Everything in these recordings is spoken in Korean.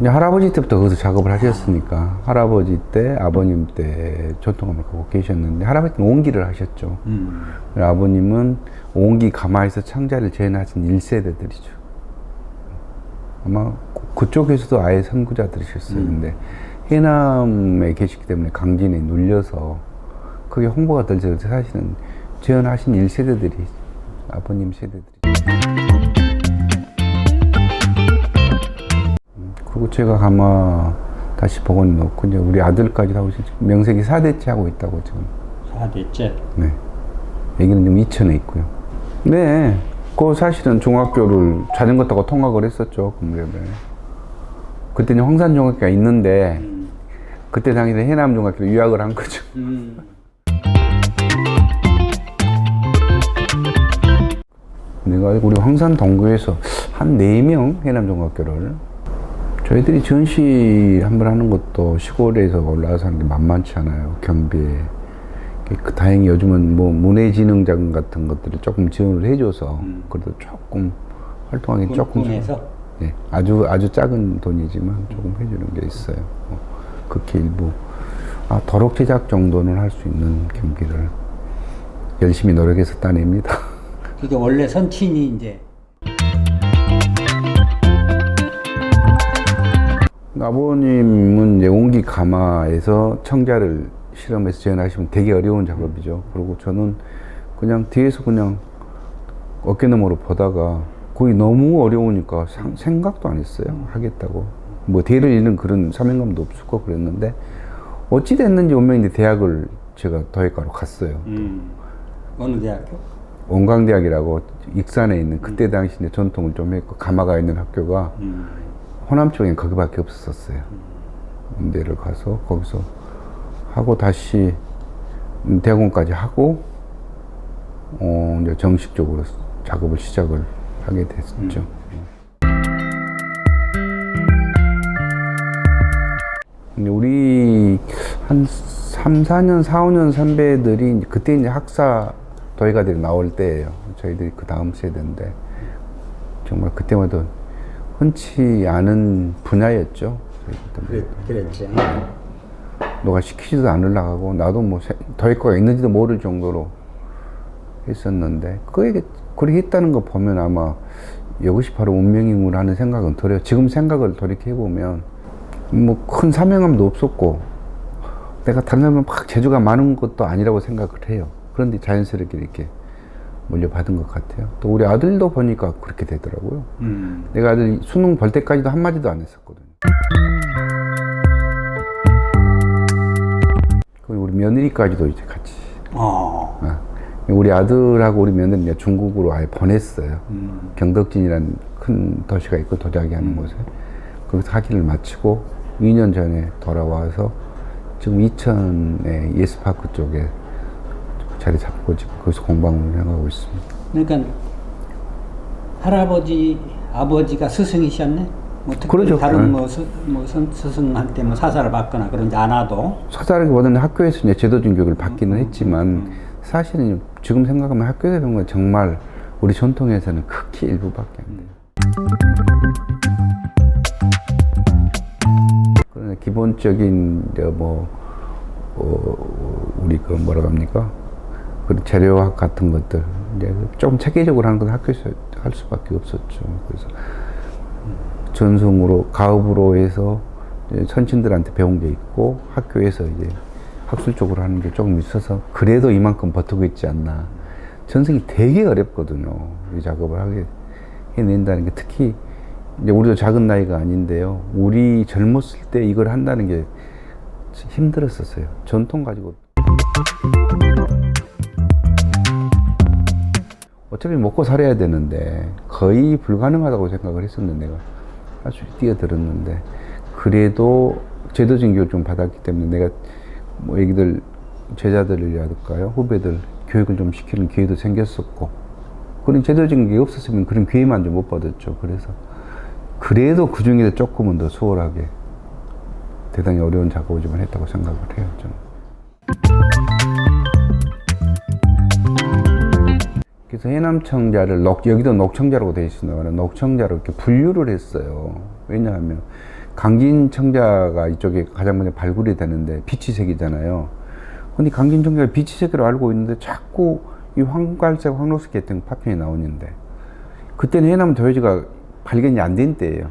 이제 할아버지 때부터 거기서 작업을 하셨으니까 할아버지 때, 아버님 때 전통감을 갖고 계셨는데 할아버지는 옹기를 하셨죠. 아버님은 옹기 가마에서 청자를 재현하신 1세대들이죠. 아마 그쪽에서도 아예 선구자들이셨어요. 근데 해남에 계시기 때문에 강진에 눌려서 그게 홍보가 덜 돼서 사실은 재현하신 1세대들이 아버님 세대들이. 그리고 제가 가마 다시 복원해 놓고 이제 우리 아들까지 하고 명색이 4대째 하고 있다고 지금. 4대째? 네. 여기는 지금 이천에 있고요. 네. 그 사실은 중학교를 자전거 타고 통학을 했었죠. 그 무렵에. 그때는 황산중학교가 있는데 그때 당시에 해남중학교로 유학을 한 거죠. 내가 우리 황산 동구에서 한 4명 해남중학교를 저희들이 전시 한번 하는 것도 시골에서 올라와서 하는 게 만만치 않아요. 경비에. 다행히 요즘은 뭐 문해진흥자금 같은 것들을 조금 지원을 해줘서 그래도 조금 활동하기 조금 네, 아주 작은 돈이지만 조금 해주는 게 있어요. 극히 일부 도록 제작 정도는 할 수 있는 경비를 열심히 노력해서 따냅니다. 그게 원래 선친이 이제 아버님은 이제 옹기 가마에서 청자를 실험해서 재현하시면 되게 어려운 작업이죠. 그리고 저는 그냥 뒤에서 그냥 어깨너머로 보다가 거의 너무 어려우니까 생각도 안 했어요. 하겠다고. 뭐 대를 잇는 그런 사명감도 없었고 그랬는데 어찌 됐는지 운명인데 대학을 제가 더해과로 갔어요. 어느 대학교? 원광대학이라고 익산에 있는 그때 당시 이제 전통을 좀 했고 가마가 있는 학교가 호남 쪽엔 거기밖에 없었어요. 군대를 가서 거기서 하고 다시 대학원까지 하고 이제 정식적으로 작업을 시작을 하게 됐죠. 근데 우리 한 3, 4년, 4, 5년 선배들이 그때 이제 학사 도예가들이 나올 때예요. 저희들이 그 다음 세대인데 정말 그때마다 흔치 않은 분야였죠. 그랬지. 누가 시키지도 않으려고 하고 나도 뭐 도예과가 있는지도 모를 정도로 했었는데 그렇게 했다는 거 보면 아마 이것이 바로 운명이구나 하는 생각은 들어요. 지금 생각을 돌이켜보면 뭐 큰 사명감도 없었고 내가 다른 사람은 막 재주가 많은 것도 아니라고 생각을 해요. 그런데 자연스럽게 이렇게 물려받은 것 같아요. 또 우리 아들도 보니까 그렇게 되더라고요. 내가 아들 수능 볼 때까지도 한마디도 안 했었거든요. 그리고 우리 며느리까지도 이제 같이. 우리 아들하고 우리 며느리는 중국으로 아예 보냈어요. 경덕진이라는 큰 도시가 있고 도자기 하는 곳에. 거기서 학위를 마치고 2년 전에 돌아와서 지금 이천의 예스파크 쪽에 자리 잡고 지금 거기서 공방을 운영하고 있습니다. 그러니까 할아버지, 아버지가 스승이셨네? 뭐 특별히 그러죠. 다른 스승한테 뭐 사사를 받거나 그런지 않아도 사사라기보다는 학교에서 이제 제도적인 교육을 받기는 했지만 사실은 지금 생각하면 학교에서 배운 건 정말 우리 전통에서는 극히 일부밖에 안 돼요. 그러나 기본적인 이제 우리 그 뭐라고 합니까? 그 재료학 같은 것들 이제 조금 체계적으로 하는 건 학교에서 할 수밖에 없었죠. 그래서 전승으로 가업으로 해서 선친들한테 배운 게 있고 학교에서 이제 학술적으로 하는 게 조금 있어서 그래도 이만큼 버티고 있지 않나. 전승이 되게 어렵거든요. 이 작업을 하게 해낸다는 게 특히 이제 우리도 작은 나이가 아닌데요. 우리 젊었을 때 이걸 한다는 게 힘들었었어요. 전통 가지고. 어차피 먹고 살아야 되는데 거의 불가능하다고 생각을 했었는데 내가 아주 뛰어들었는데 그래도 제도적인 교육을 좀 받았기 때문에 내가 뭐 애기들 제자들이라든가요 후배들 교육을 좀 시키는 기회도 생겼었고 그런 제도적인 게 없었으면 그런 기회만 좀 못 받았죠. 그래서 그래도 그 중에서 조금은 더 수월하게 대단히 어려운 작업을 좀 했다고 생각을 해요. 저는. 그래서 해남청자를 여기도 녹청자라고 되어 있습니다만 녹청자로 이렇게 분류를 했어요. 왜냐하면 강진 청자가 이쪽에 가장 먼저 발굴이 되는데 비치색이잖아요. 근데 강진 청자가 비치색으로 알고 있는데 자꾸 이 황갈색, 황록색 계통 파편이 나오는데 그때는 해남 도요지가 발견이 안 된 때예요.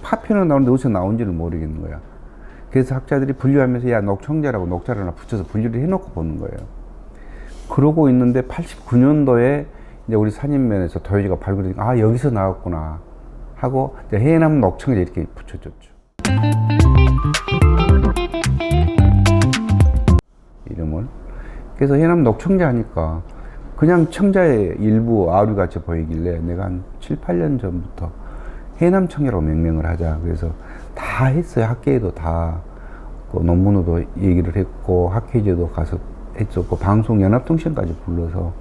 파편은 나오는데 어디서 나온지를 모르겠는 거야. 그래서 학자들이 분류하면서 야 녹청자라고 녹자를 하나 붙여서 분류를 해놓고 보는 거예요. 그러고 있는데 89년도에 이제 우리 산인면에서 도요지가 발굴되니까 아 여기서 나왔구나 하고 이제 해남 녹청자 이렇게 붙여줬죠. 이름을. 그래서 해남 녹청자 하니까 그냥 청자의 일부 아우리같이 보이길래 내가 한 7, 8년 전부터 해남 청자라고 명명을 하자. 그래서 다 했어요. 학계에도 다 그 논문으로도 얘기를 했고 학회제도 가서 했었고 방송 연합통신까지 불러서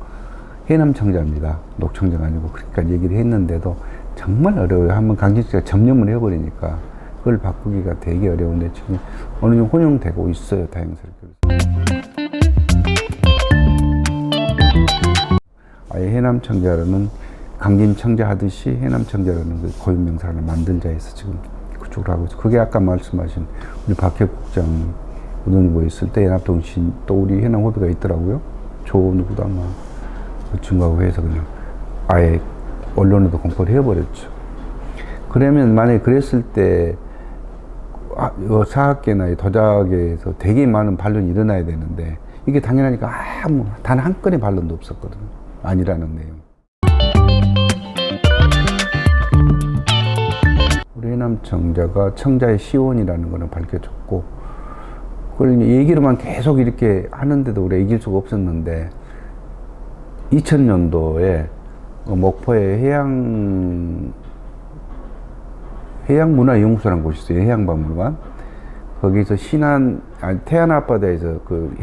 해남 청자입니다. 녹청자가 아니고 그러니까 얘기를 했는데도 정말 어려워요. 한번 강진씨가 점령을 해버리니까 그걸 바꾸기가 되게 어려운데 지금 어느 정도 혼용되고 있어요. 다행스럽게. 아예 해남 청자라는 강진 청자 하듯이 해남 청자라는 그 고유명사를 만들자 해서 지금 그쪽으로 하고 있어요. 그게 아까 말씀하신 우리 박혁 국장 우동부에 있을 때 연합통신 또 우리 해남 후배가 있더라고요. 조 누구도 아마 그 친구하고 해서 그냥 아예 언론에도 공포를 해버렸죠. 그러면 만약에 그랬을 때 사학계나 도자계에서 되게 많은 반론이 일어나야 되는데 이게 당연하니까 아무 단 한 건의 반론도 없었거든요. 아니라는 내용. 우리 해남 청자가 청자의 시원이라는 거는 밝혀졌고 그걸 얘기로만 계속 이렇게 하는데도 우리가 이길 수가 없었는데 2000년도에 목포에 해양문화연구소라는 곳이 있어요. 해양박물관. 거기서 태안 앞바다에서 그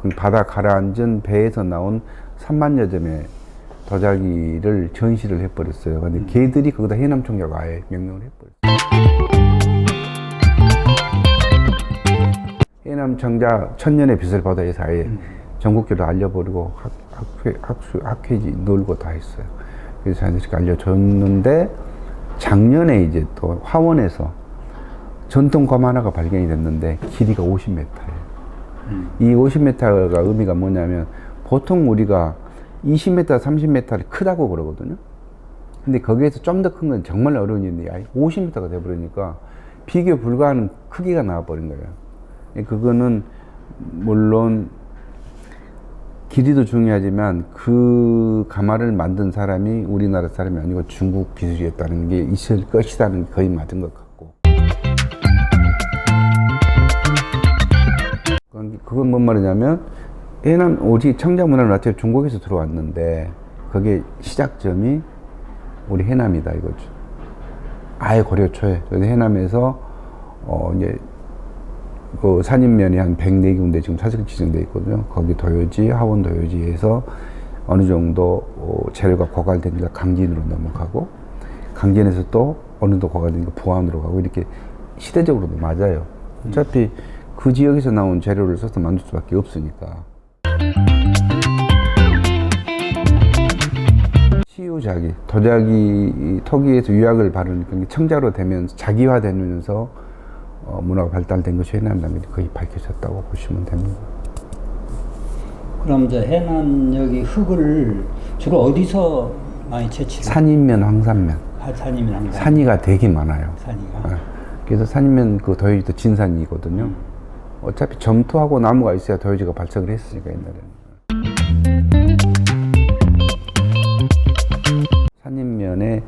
그 바다 가라앉은 배에서 나온 3만여 점의 도자기를 전시를 해버렸어요. 근데 걔들이 거기다 해남 청자가 아예 명명을 해버렸어요. 해남 청자 천년의 빛을 바다에서 아예 전국적으로 알려버리고 학회지 놀고 다 했어요. 그래서 자연스럽게 알려줬는데 작년에 이제 또 화원에서 전통검 하나가 발견이 됐는데 길이가 50m예요. 이 50m가 의미가 뭐냐면 보통 우리가 20m, 30m를 크다고 그러거든요. 근데 거기에서 좀 더 큰 건 정말 어려운 일인데 50m가 돼버리니까 비교 불가하는 크기가 나와버린 거예요. 그거는 물론 길이도 중요하지만 그 가마를 만든 사람이 우리나라 사람이 아니고 중국 기술이었다는 게 있을 것이라는 게 거의 맞은 것 같고. 그건 뭔 말이냐면 해남 오직 청자 문화는 어차피 중국에서 들어왔는데 그게 시작점이 우리 해남이다 이거죠. 아예 고려 초에 해남에서 이제 그 산인면이 한 104군데 지금 사실 지정되어 있거든요. 거기 도요지, 하원 도요지에서 어느 정도 재료가 고갈되니까 강진으로 넘어가고 강진에서 또 어느 정도 고갈되니까 부안으로 가고 이렇게 시대적으로도 맞아요. 어차피 그 지역에서 나온 재료를 써서 만들 수밖에 없으니까. 치유자기, 도자기 토기에서 유약을 바르니까 청자로 되면서 자기화되면서 문화가 발달된 것이 해남이라는 게 거의 밝혀졌다고 보시면 됩니다. 그럼 이제 해남 여기 흙을 주로 어디서 많이 채취를? 산인면, 황산면. 산이면 항상. 산이가 되게 많아요. 산이가. 그래서 산이면 그 도요지도 진산이거든요. 어차피 점토하고 나무가 있어야 도요지가 발석을 했으니까 옛날에는. 산인면에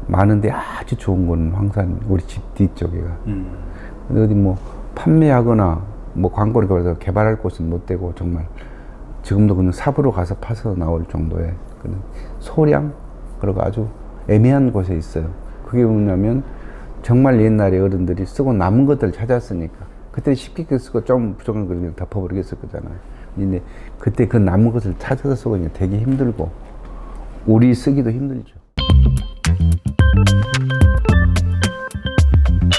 많은데 아주 좋은 거는 황산 우리 집 뒤쪽에가. 근데 어디 뭐 판매하거나 뭐 광고를 걸어서 개발할 곳은 못 되고 정말 지금도 그냥 삽으로 가서 파서 나올 정도의 그런 소량 그리고 아주 애매한 곳에 있어요. 그게 뭐냐면 정말 옛날에 어른들이 쓰고 남은 것들을 찾았으니까 그때 쉽게 쓰고 좀 부족한 거 그냥 덮어버리겠을 거잖아요. 근데 그때 그 남은 것을 찾아서 쓰고 되게 힘들고 우리 쓰기도 힘들죠.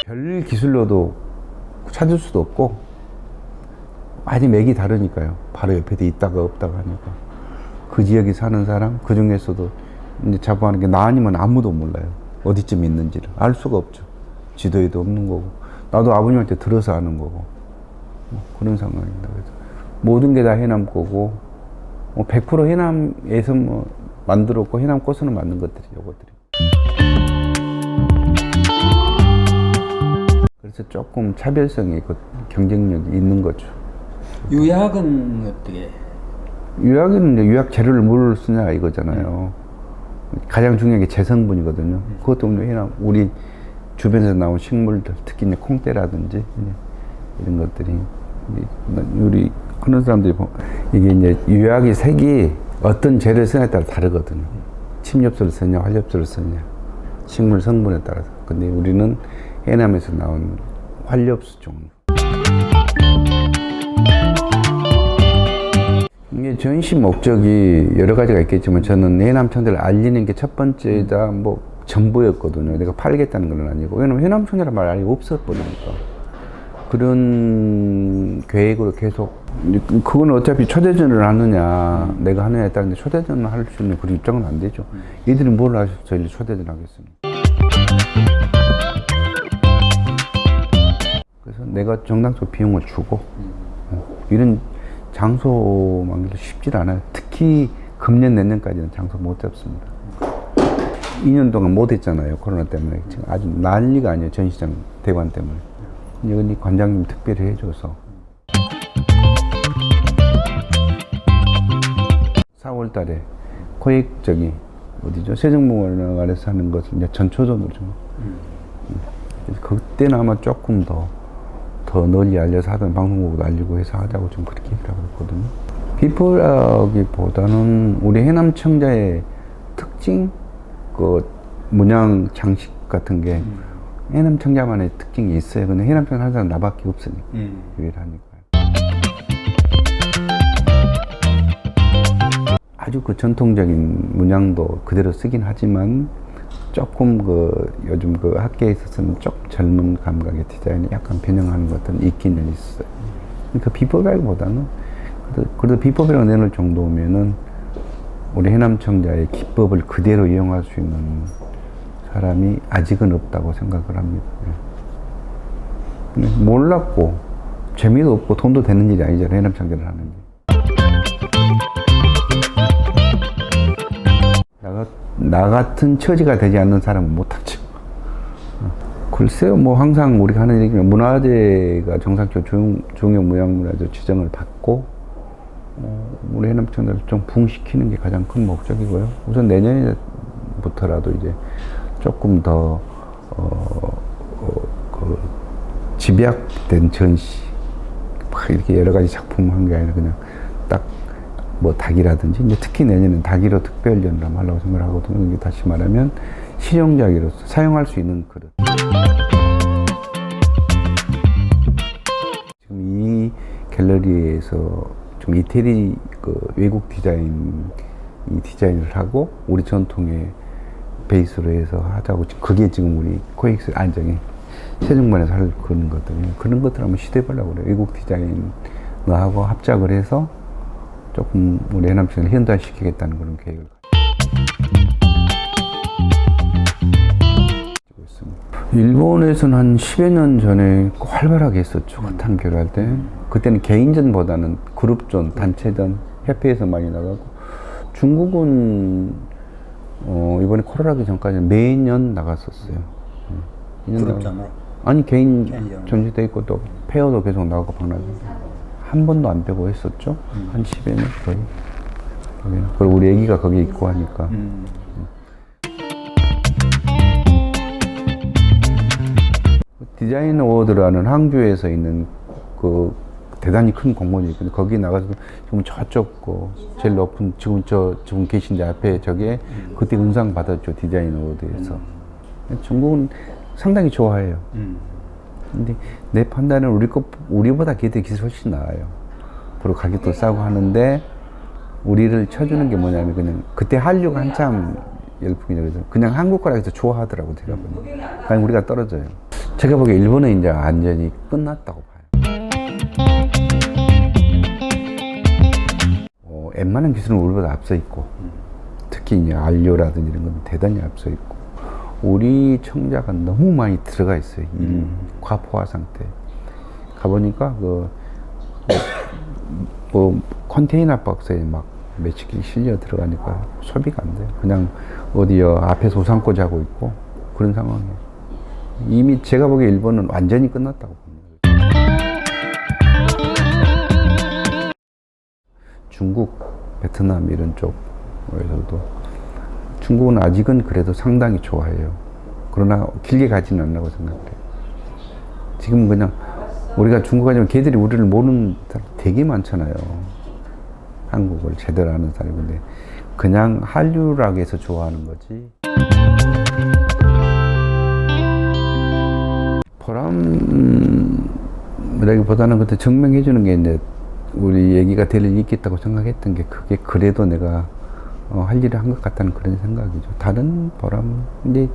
별 기술로도 찾을 수도 없고 많이 맥이 다르니까요. 바로 옆에도 있다가 없다가 하니까 그 지역에 사는 사람 그 중에서도 이제 자부하는 게 나 아니면 아무도 몰라요. 어디쯤 있는지를 알 수가 없죠. 지도에도 없는 거고, 나도 아버님한테 들어서 하는 거고, 그런 상황입니다. 그래서 모든 게 다 해남 거고, 100% 해남에서 만들었고, 해남 꽃으로 만든 것들이 요것들이. 그래서 조금 차별성이 있고 경쟁력이 있는 거죠. 유약은 어떻게? 유약은 이제 유약 재료를 뭘 쓰냐 이거잖아요. 가장 중요한 게 재성분이거든요. 그것도 해남 우리 주변에서 나온 식물들, 특히 이제 콩대라든지 이런 것들이 우리 하는 사람들이 이게 이제 유약의 색이 어떤 재료를 쓰냐에 따라 다르거든요. 침엽수를 쓰냐, 활엽수를 쓰냐, 식물 성분에 따라서. 근데 우리는 해남에서 나온 활엽수 종류. 이게 전시 목적이 여러 가지가 있겠지만 저는 해남 청자를 알리는 게 첫 번째다 전부였거든요. 내가 팔겠다는 건 아니고. 왜냐면 해남 청자란 말 아예 없었거든요. 그런 계획으로 계속. 그건 어차피 초대전을 하느냐, 내가 하느냐에 따른데 초대전을 할 수 있는 그런 입장은 안 되죠. 이들이 뭘 하셔서 저희를 초대전 하겠습니까? 그래서 내가 정당적 비용을 주고, 이런 장소 만들기 쉽지 않아요. 특히 금년 내년까지는 장소 못 잡습니다. 2년 동안 못 했잖아요. 코로나 때문에. 지금 아주 난리가 아니에요. 전시장 대관 때문에. 여기 관장님 특별히 해줘서. 4월 달에 코엑적이 어디죠? 세종문화관에서 하는 것을 이제 전초전으로 좀. 그때는 아마 조금 더 널리 알려서 하던 방송국도 알리고 해서 하자고 좀 그렇게 얘기를 하고 있거든요. 비포라기보다는 우리 해남 청자의 특징, 그 문양 장식 같은 게 해남 청자만의 특징이 있어요. 근데 해남 청자 하는 사람 나밖에 없으니까 유일하니까요. 아주 그 전통적인 문양도 그대로 쓰긴 하지만 조금 요즘 학계에 있어서는 좀 젊은 감각의 디자인이 약간 변형하는 것들은 있기는 있어요. 그러니까 비법이라기보다는 그래도 비법이라고 내놓을 정도면은 우리 해남 청자의 기법을 그대로 이용할 수 있는 사람이 아직은 없다고 생각을 합니다. 몰랐고 재미도 없고 돈도 되는 일이 아니잖아요. 해남 청자를 하는 게. 나 같은 처지가 되지 않는 사람은 못하죠. 글쎄요, 항상 우리가 하는 얘기는 문화재가 정상적으로 중요무형문화재 지정을 받고, 우리 해남청자를 좀 부흥시키는 게 가장 큰 목적이고요. 우선 내년부터라도 이제 조금 더, 집약된 전시, 이렇게 여러 가지 작품 한 게 아니라 그냥 딱 닭이라든지, 이제 특히 내년엔 닭이로 특별연을 하려고 생각을 하거든요. 이게 다시 말하면 실용자기로서 사용할 수 있는 그릇. 지금 이 갤러리에서 좀 이태리 외국 디자인을 하고 우리 전통의 베이스로 해서 하자고, 그게 지금 우리 코엑스 안정이 세종반에서 할 그런 것들이에요. 그런 것들 한번 시도해보려고 그래요. 외국 디자인하고 합작을 해서 조금 우리 해남청을 현대화시키겠다는 그런 계획을 가지고 있습니다. 일본에서는 한 10여 년 전에 활발하게 했었죠. 카탄 교류할 때. 그때는 개인전보다는 그룹전, 단체전, 협회에서 많이 나가고, 중국은 이번에 코로나기 전까지는 매년 나갔었어요. 그룹전으로? 아니, 개인 전시돼 있고 또 페어도 계속 나가고 방랑도. 한 번도 안 빼고 했었죠. 한 10여 년 거의. 그리고 우리 애기가 거기 있고 하니까. 디자인 어워드라는 항주에서 있는 대단히 큰 공모전이 있거든요. 거기 나가서 지금 저쪽 제일 높은 지금 계신 데 앞에 저게 그때 은상 받았죠. 디자인 어워드에서. 중국은 상당히 좋아해요. 근데 내 판단은 우리보다 걔들 기술이 훨씬 나아요. 그리고 가격도 싸고 하는데, 우리를 쳐주는 게 뭐냐면, 그냥 그때 한류가 한참 열풍이죠. 그냥 한국 거라 해서 좋아하더라고, 제가 보니까. 그냥 우리가 떨어져요. 제가 보기에 일본은 이제 완전히 끝났다고 봐요. 웬만한 기술은 우리보다 앞서 있고, 특히 이제 안료라든지 이런 건 대단히 앞서 있고, 우리 청자가 너무 많이 들어가 있어요. 이 과포화 상태. 가보니까 뭐 컨테이너 박스에 막 몇십 개 실려 들어가니까 소비가 안 돼요. 그냥 어디요 앞에서 우산꽂이 하고 있고 그런 상황이에요. 이미 제가 보기에 일본은 완전히 끝났다고 봅니다. 중국, 베트남 이런 쪽에서도 중국은 아직은 그래도 상당히 좋아해요. 그러나 길게 가지는 않는다고 생각해요. 지금 그냥 우리가 중국 가지만 걔들이 우리를 모르는 사람 되게 많잖아요. 한국을 제대로 아는 사람인데 그냥 한류락에서 좋아하는 거지. 보람이라기보다는 그때 증명해 주는 게 이제 우리 얘기가 될 일이 있겠다고 생각했던 게 그게 그래도 내가 할 일을 한 것 같다는 그런 생각이죠. 다른 보람. 근데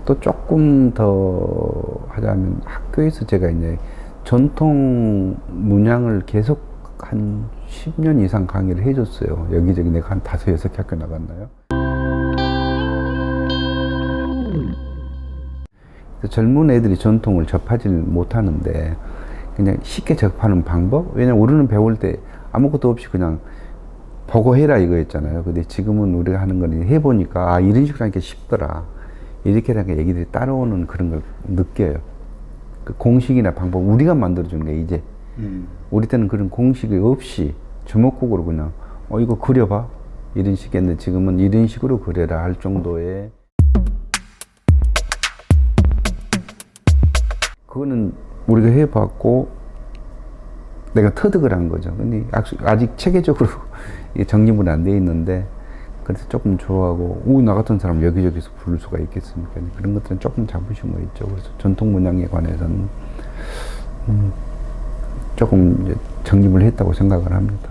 또 조금 더 하자면 학교에서 제가 이제 전통 문양을 계속 한 10년 이상 강의를 해줬어요. 여기저기 내가 한 5, 6개 학교 나갔나요? 젊은 애들이 전통을 접하지 못하는데 그냥 쉽게 접하는 방법? 왜냐면 우리는 배울 때 아무것도 없이 그냥 보고 해라 이거였잖아요. 근데 지금은 우리가 하는 건 해보니까 아, 이런 식으로 하니까 쉽더라. 이렇게 하니까 얘기들이 따라오는 그런 걸 느껴요. 그 공식이나 방법 우리가 만들어주는 게 이제 우리 때는 그런 공식이 없이 주먹국으로 그냥 이거 그려봐 이런 식이었는데 지금은 이런 식으로 그려라 할 정도의 그거는 우리가 해봤고 내가 터득을 한 거죠. 근데 아직 체계적으로 이게 정립은 안 돼 있는데 그래서 조금 좋아하고 나 같은 사람 여기저기서 부를 수가 있겠습니까? 그런 것들은 조금 자부심이 있죠. 그래서 전통 문양에 관해서는 조금 이제 정립을 했다고 생각을 합니다.